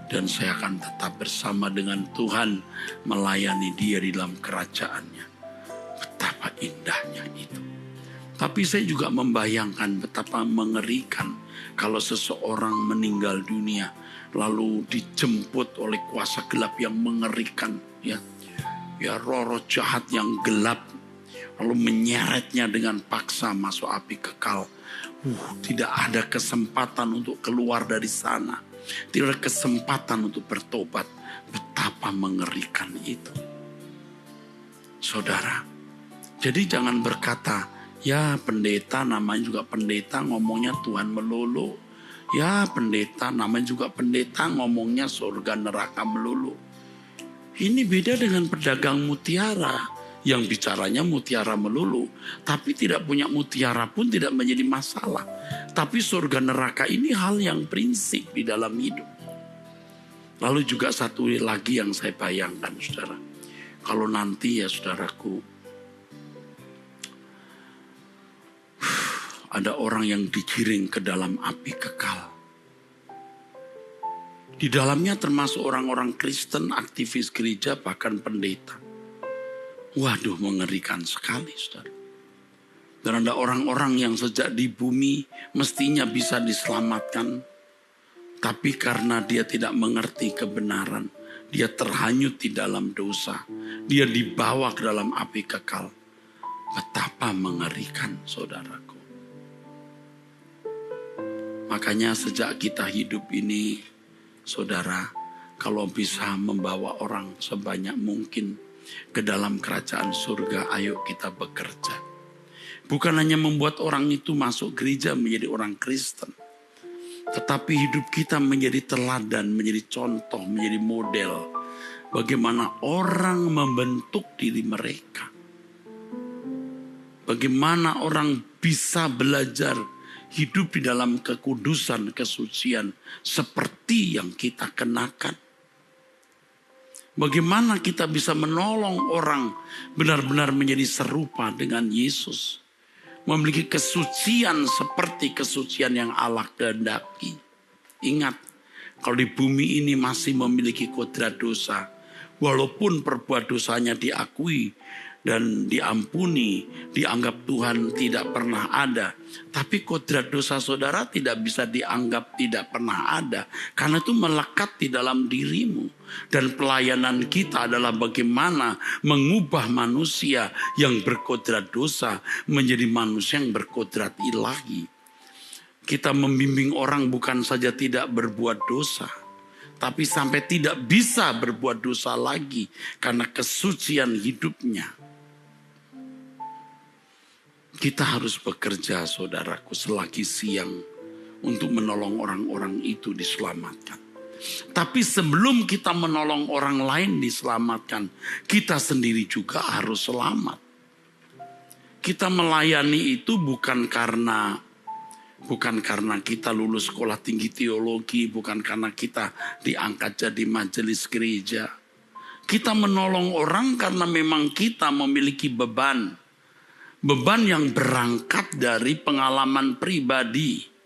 Dan saya akan tetap bersama dengan Tuhan, melayani Dia di dalam kerajaannya. Betapa indahnya itu. Tapi saya juga membayangkan betapa mengerikan kalau seseorang meninggal dunia, lalu dijemput oleh kuasa gelap yang mengerikan. Ya roh-roh jahat yang gelap, lalu menyeretnya dengan paksa masuk api kekal. Tidak ada kesempatan untuk keluar dari sana. Tidak ada kesempatan untuk bertobat. Betapa mengerikan itu. Saudara, jadi jangan berkata, ya pendeta namanya juga pendeta, ngomongnya Tuhan melulu. Ya pendeta namanya juga pendeta, ngomongnya surga neraka melulu. Ini beda dengan pedagang mutiara yang bicaranya mutiara melulu, tapi tidak punya mutiara pun tidak menjadi masalah. Tapi surga neraka ini hal yang prinsip di dalam hidup. Lalu juga satu lagi yang saya bayangkan saudara, kalau nanti ya saudaraku, ada orang yang digiring ke dalam api kekal. Di dalamnya termasuk orang-orang Kristen, aktivis gereja, bahkan pendeta. Waduh, mengerikan sekali, saudara. Dan ada orang-orang yang sejak di bumi mestinya bisa diselamatkan. Tapi karena dia tidak mengerti kebenaran, dia terhanyut di dalam dosa. Dia dibawa ke dalam api kekal. Betapa mengerikan, saudaraku. Makanya sejak kita hidup ini, saudara, kalau bisa membawa orang sebanyak mungkin ke dalam kerajaan surga, ayo kita bekerja. Bukan hanya membuat orang itu masuk gereja menjadi orang Kristen. Tetapi hidup kita menjadi teladan, menjadi contoh, menjadi model. Bagaimana orang membentuk diri mereka. Bagaimana orang bisa belajar hidup di dalam kekudusan, kesucian. Seperti yang kita kenakan. Bagaimana kita bisa menolong orang benar-benar menjadi serupa dengan Yesus. Memiliki kesucian seperti kesucian yang Allah kehendaki. Ingat, kalau di bumi ini masih memiliki kodrat dosa, walaupun perbuatan dosanya diakui dan diampuni, dianggap Tuhan tidak pernah ada. Tapi kodrat dosa saudara tidak bisa dianggap tidak pernah ada. Karena itu melekat di dalam dirimu. Dan pelayanan kita adalah bagaimana mengubah manusia yang berkodrat dosa menjadi manusia yang berkodrat ilahi. Kita membimbing orang bukan saja tidak berbuat dosa, tapi sampai tidak bisa berbuat dosa lagi karena kesucian hidupnya. Kita harus bekerja, saudaraku, selagi siang untuk menolong orang-orang itu diselamatkan. Tapi sebelum kita menolong orang lain diselamatkan, kita sendiri juga harus selamat. Kita melayani itu bukan karena kita lulus sekolah tinggi teologi, bukan karena kita diangkat jadi majelis gereja. Kita menolong orang karena memang kita memiliki beban. Beban yang berangkat dari pengalaman pribadi.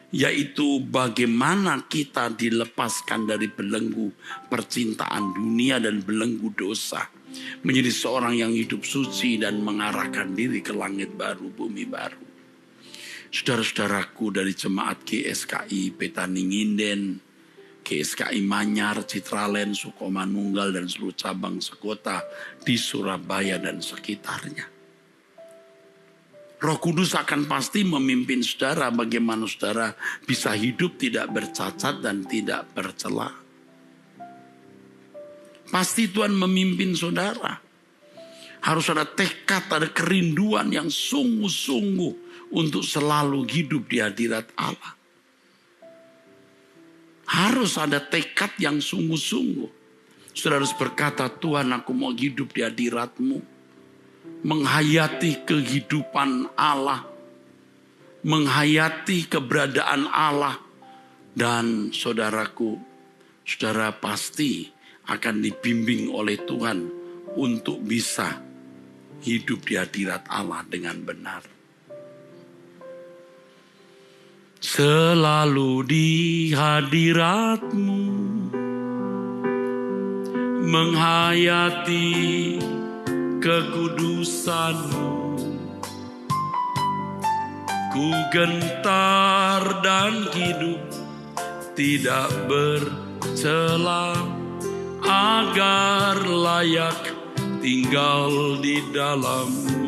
Yaitu bagaimana kita dilepaskan dari belenggu percintaan dunia dan belenggu dosa. Menjadi seorang yang hidup suci dan mengarahkan diri ke langit baru, bumi baru. Saudara-saudaraku dari jemaat GSKI Betani Nginden, GSKI Manyar, Citralen, Sukomanunggal dan seluruh cabang sekota di Surabaya dan sekitarnya. Roh Kudus akan pasti memimpin saudara bagaimana saudara bisa hidup tidak bercacat dan tidak bercela. Pasti Tuhan memimpin saudara. Harus ada tekad, ada kerinduan yang sungguh-sungguh untuk selalu hidup di hadirat Allah. Harus ada tekad yang sungguh-sungguh. Saudara harus berkata, Tuhan aku mau hidup di hadirat-Mu. Menghayati kehidupan Allah, menghayati keberadaan Allah, dan saudaraku, saudara pasti akan dibimbing oleh Tuhan untuk bisa hidup di hadirat Allah dengan benar. Selalu di hadirat-Mu, menghayati kekudusan-Mu, ku gentar dan hidup tidak bercela, agar layak tinggal di dalam-Mu,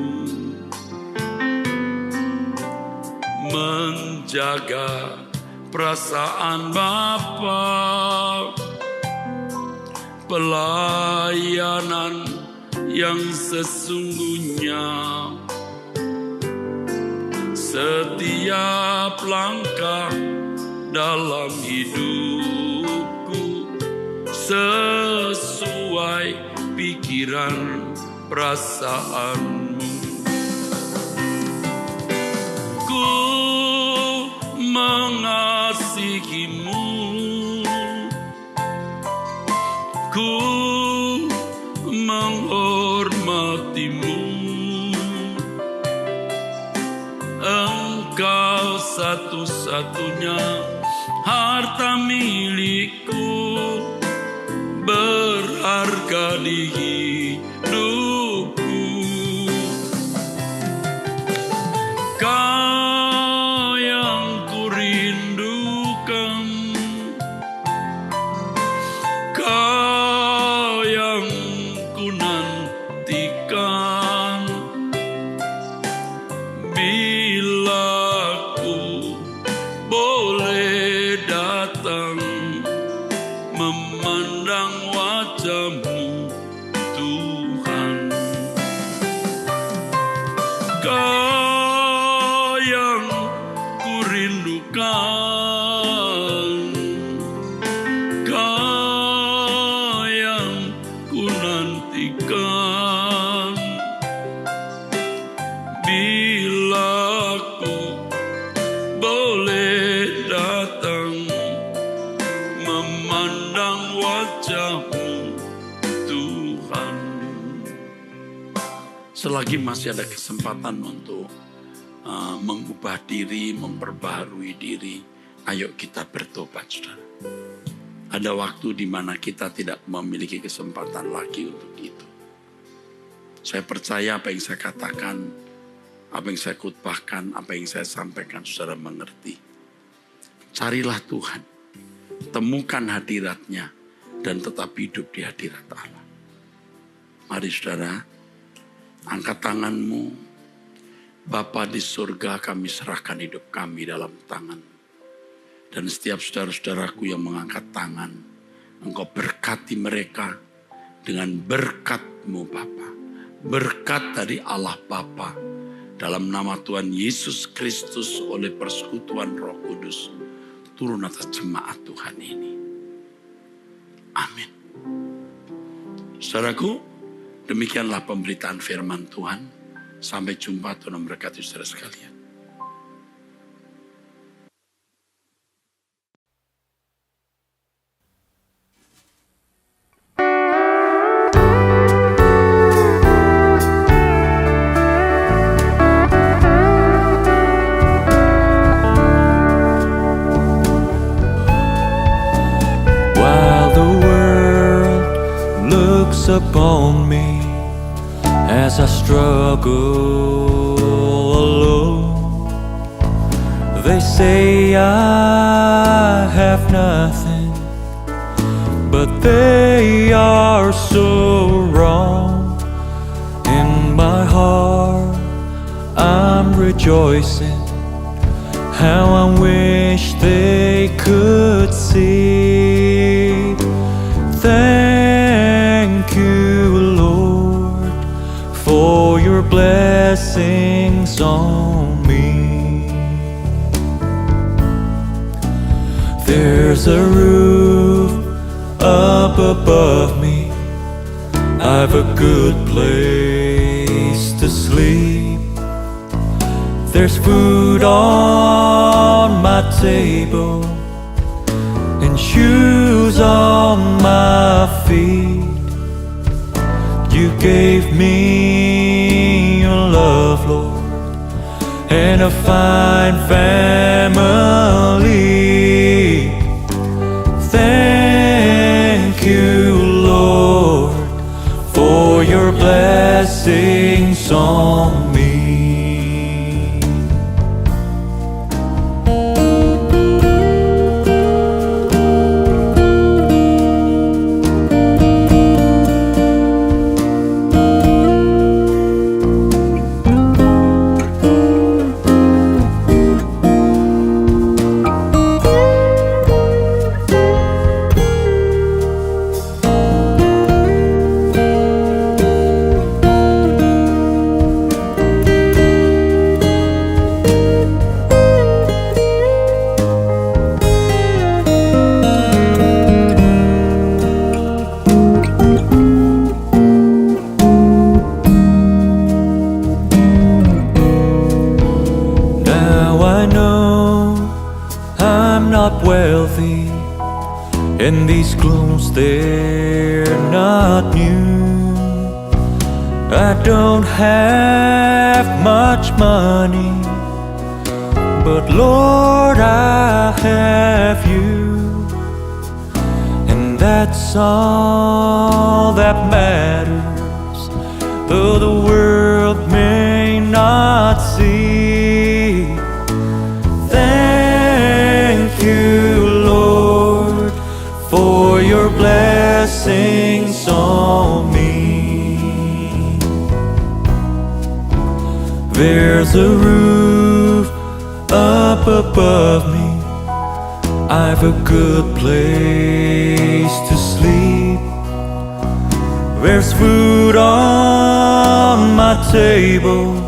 menjaga perasaan Bapa, pelayanan yang sesungguhnya, setiap langkah dalam hidupku sesuai pikiran perasaanmu. Ku mengasihimu, ku menghormatimu. Engkau satu-satunya harta milikku, berharga di hidupku. Kau yang kurindukan, Kau yang kunantikan. Bila ku boleh datang memandang wajah-Mu, Tuhan. Kau yang kurindukan, Kau yang kunantikan. Bila ku boleh datang memandang wajah-Mu, Tuhan. Selagi masih ada kesempatan untuk mengubah diri, memperbaharui diri, ayo kita bertobat, saudara. Ada waktu di mana kita tidak memiliki kesempatan lagi untuk itu. Saya percaya apa yang saya katakan, apa yang saya khotbahkan, apa yang saya sampaikan, saudara mengerti. Carilah Tuhan, temukan hadirat-Nya, dan tetap hidup di hadirat Allah. Mari saudara, angkat tanganmu. Bapa di surga, kami serahkan hidup kami dalam tangan. Dan setiap saudara-saudaraku yang mengangkat tangan, Engkau berkati mereka dengan berkat-Mu Bapa. Berkat dari Allah Bapa. Dalam nama Tuhan Yesus Kristus oleh persekutuan Roh Kudus, turun atas jemaat Tuhan ini. Amin. Saudaraku, demikianlah pemberitaan firman Tuhan. Sampai jumpa, Tuhan memberkati saudara sekalian. While the world looks upon me as I struggle alone, they say I have nothing, but they are so wrong. In my heart I'm rejoicing, how I wish they could see. Thank you, Lord, for your blessings on me. There's a roof up above me, I've a good place to sleep. There's food on my table and shoes on my feet. You gave me your love, Lord, and a fine family. Thank you, Lord, for your blessings on me. Wealthy, and these clothes, they're not new. I don't have much money, but Lord, I have you, and that's all that matters, though the world may not see. There's a roof up above me. I've a good place to sleep. There's food on my table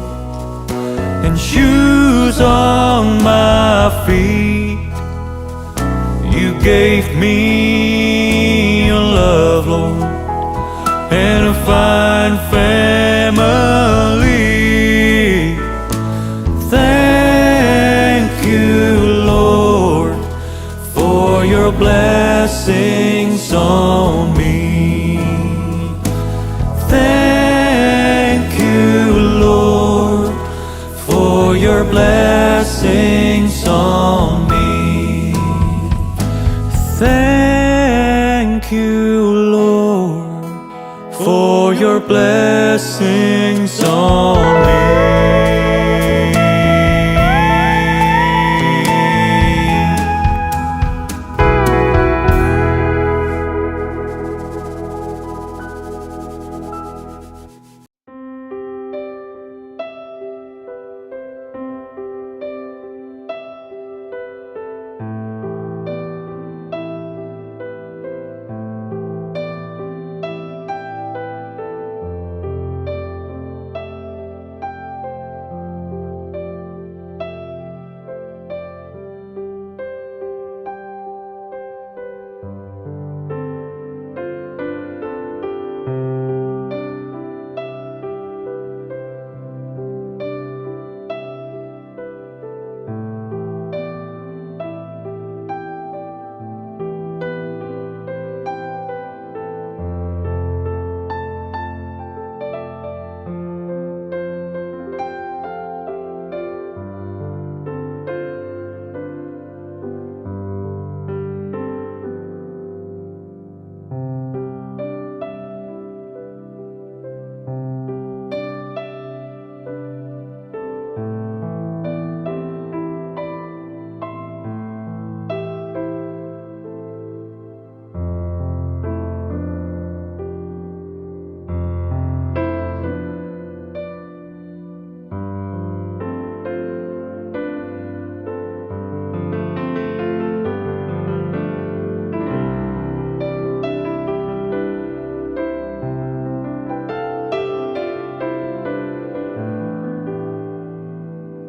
and shoes on my feet. You gave me your love, Lord, and a fine family. Thank you, Lord, for your blessings on me. Thank you, Lord, for your blessings on me. Thank you, Lord, for your blessings on me.